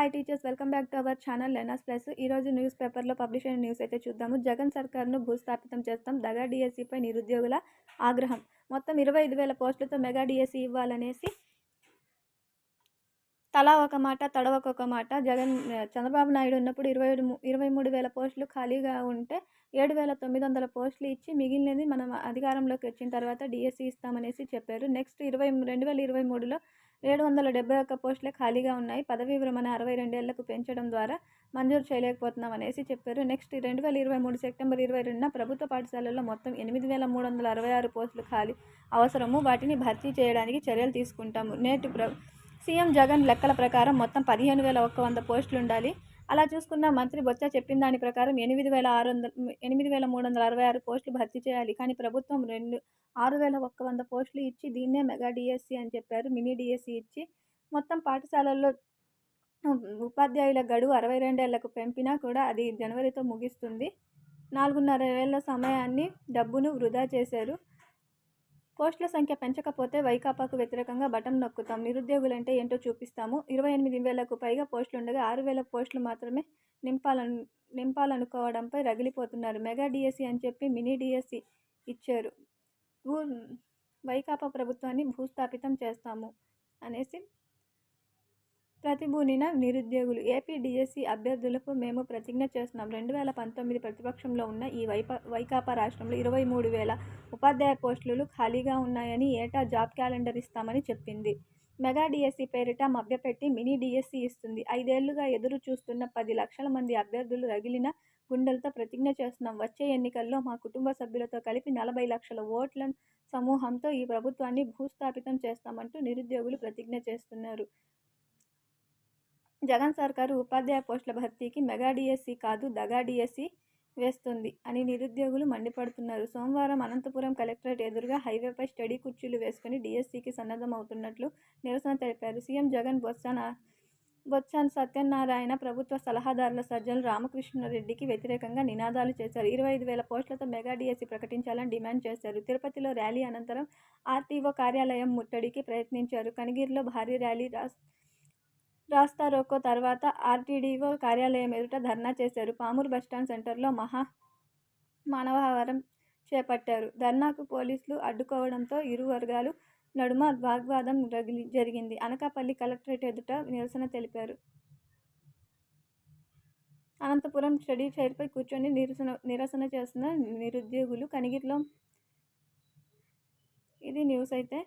Hi teachers, welcome back to our channel learners plus. ఈరోజు news పేపర్లో publish అయిన news అయితే చూద్దాము. జగన్ సర్కార్ను భూస్థాపితం చేస్తాం, దగా డిఎస్సిపై నిరుద్యోగుల ఆగ్రహం. మొత్తం 25,000 పోస్టులతో మెగా డిఎస్సి ఇవ్వాలనేసి తలా ఒక మాట, తడవకొక మాట. చంద్రబాబు నాయుడు ఉన్నప్పుడు 23,000 పోస్టులు ఖాళీగా ఉంటే 7,900 పోస్టులు ఇచ్చి మిగిలినది మనం అధికారంలోకి వచ్చిన తర్వాత డిఎస్సి ఇస్తామనేసి చెప్పారు. నెక్స్ట్ 2023లో 771 పోస్టులే ఖాళీగా ఉన్నాయి. పదవీ విరమణ 62 ఏళ్లకు పెంచడం ద్వారా మంజూరు చేయలేకపోతున్నాం అనేసి చెప్పారు. నెక్స్ట్ 2023 సెప్టెంబర్ 22న ప్రభుత్వ పాఠశాలల్లో మొత్తం 8,366 పోస్టులు ఖాళీ అవసరము. వాటిని భర్తీ చేయడానికి చర్యలు తీసుకుంటాము. సీఎం జగన్ లెక్కల ప్రకారం మొత్తం 15,100 పోస్టులు ఉండాలి. అలా చూసుకున్న మంత్రి బొత్స చెప్పిన దాని ప్రకారం 8,366 పోస్టులు భర్తీ చేయాలి. కానీ ప్రభుత్వం 6,100 పోస్టులు ఇచ్చి దీన్నే మెగా డిఎస్సి అని చెప్పారు. మినీ డిఎస్సి ఇచ్చి మొత్తం పాఠశాలల్లో ఉపాధ్యాయుల గడువు 62 ఏళ్లకు పెంపినా కూడా అది జనవరితో ముగుస్తుంది. 4.5 ఏళ్ల సమయాన్ని, డబ్బును వృధా చేశారు. పోస్టుల సంఖ్య పెంచకపోతే వైకాపాకు వ్యతిరేకంగా బటన్ నొక్కుతాం, నిరుద్యోగులంటే ఏంటో చూపిస్తాము. 28,000కు పైగా పోస్టులుండగా 6,000 పోస్టులు మాత్రమే నింపాలనుకోవడంపై రగిలిపోతున్నారు. మెగా డిఎస్సి అని చెప్పి మినీ డిఎస్సి ఇచ్చారు. వైకాపా ప్రభుత్వాన్ని భూస్థాపితం చేస్తాము అనేసి ప్రతిభూనిన నిరుద్యోగులు. ఏపీ డిఎస్సి అభ్యర్థులకు మేము ప్రతిజ్ఞ చేస్తున్నాం. 2019 ప్రతిపక్షంలో ఉన్న ఈ వైకాపా రాష్ట్రంలో 23,000 ఉపాధ్యాయ పోస్టులు ఖాళీగా ఉన్నాయని, ఏటా జాబ్ క్యాలెండర్ ఇస్తామని చెప్పింది. మెగా డిఎస్సి పేరిట మభ్యపెట్టి మినీ డిఎస్సి ఇస్తుంది. 5 ఏళ్లుగా ఎదురు చూస్తున్న 10 లక్షల మంది అభ్యర్థులు రగిలిన గుండెలతో ప్రతిజ్ఞ చేస్తున్నాం. వచ్చే ఎన్నికల్లో మా కుటుంబ సభ్యులతో కలిపి 40 లక్షల ఓట్ల సమూహంతో ఈ ప్రభుత్వాన్ని భూస్థాపితం చేస్తామంటూ నిరుద్యోగులు ప్రతిజ్ఞ చేస్తున్నారు. జగన్ సర్కారు ఉపాధ్యాయ పోస్టుల భర్తీకి మెగా డిఎస్సి కాదు, దగా డిఎస్సి వేస్తుంది అని నిరుద్యోగులు మండిపడుతున్నారు. సోమవారం అనంతపురం కలెక్టరేట్ ఎదురుగా హైవేపై స్టడీ కుర్చీలు వేసుకుని డిఎస్సికి సన్నద్ధమవుతున్నట్లు నిరసన తెలిపారు. సీఎం జగన్, బొత్స సత్యనారాయణ, ప్రభుత్వ సలహాదారుల సజ్జల రామకృష్ణారెడ్డికి వ్యతిరేకంగా నినాదాలు చేశారు. 25,000 పోస్టులతో మెగా డిఎస్సి ప్రకటించాలని డిమాండ్ చేశారు. తిరుపతిలో ర్యాలీ అనంతరం ఆర్టీఓ కార్యాలయం ముట్టడికి ప్రయత్నించారు. కనిగిరిలో భారీ ర్యాలీ, రాస్తారోకో తర్వాత ఆర్టీడీఓ కార్యాలయం ఎదుట ధర్నా చేశారు. పామూరు బస్టాండ్ సెంటర్లో మానవహారం చేపట్టారు. ధర్నాకు పోలీసులు అడ్డుకోవడంతో ఇరు వర్గాల నడుమ వాగ్వాదం జరిగింది. అనకాపల్లి కలెక్టరేట్ ఎదుట నిరసన తెలిపారు. అనంతపురం స్టడీ చైర్పై కూర్చొని నిరసన చేస్తున్న నిరుద్యోగులు. కనిగిరిలో ఇది న్యూస్ అయితే